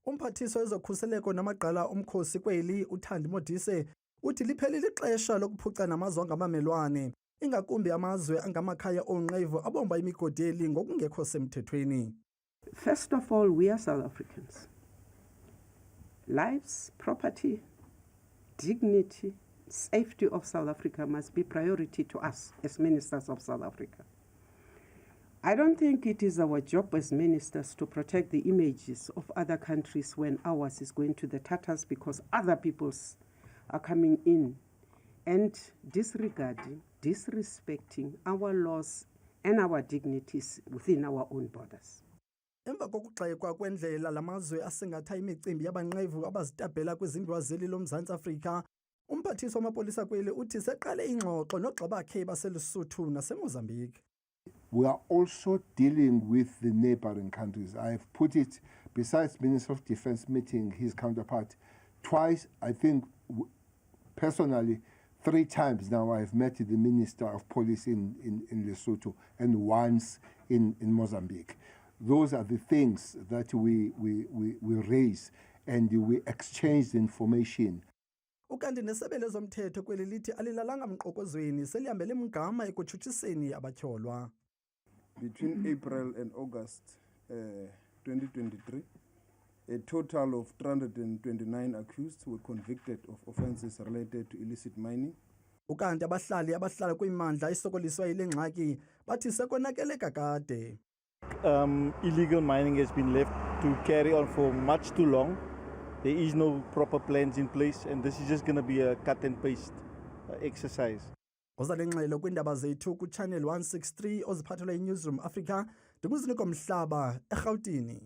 Umphathiswa wezokhuseleko namagqala omkhosi kweli uThandi Modise uthi liphelile ixesha lokuphuca namazwe angabamelwane, ingakumbi amazwe angamakhaya onqevu abomba imigodi eli ngokungekho semthethweni. First of all, we are South Africans. Lives, property, dignity, safety of South Africa must be priority to us as ministers of South Africa. I don't think it is our job as ministers to protect the images of other countries when ours is going to the tatters because other people's are coming in and disregarding, disrespecting our laws and our dignities within our own borders. Emva kokugxekwa kwendlela lamazwe asingatha imicimbi yabanqevu abazitabhela kwizindwa zeli loMzantsi Afrika, umphathiswa wamapolisa kweli uthi seqale ingxoxo nogxa bakhe baseLesotho naseMozambique. We are also dealing with the neighboring countries. I have put it, besides Minister of Defense meeting his counterpart twice, I think personally 3 times now I have met the Minister of Police in Lesotho and once in Mozambique. Those are the things that we raise and we exchange information. Ukanti nesebe lezomthetho kweli lithi alilalanga mqokozweni selihambele mgama ekutshutshiseni abatyholwa. Between April and August 2023, a total of 329 accused were convicted of offences related to illicit mining. Ukanti abahlali abahlala kwimandla isokoliswa yile ngxaki bathi sekonakele kakade. Illegal mining has been left to carry on for much too long. There is no proper plans in place and this is just going to be a cut and paste exercise. Ozale ngxelo kwindaba zethu ku Channel 163 oziphathelwa iNewsroom Africa, ndinguziniko Mhlaba eGauteng.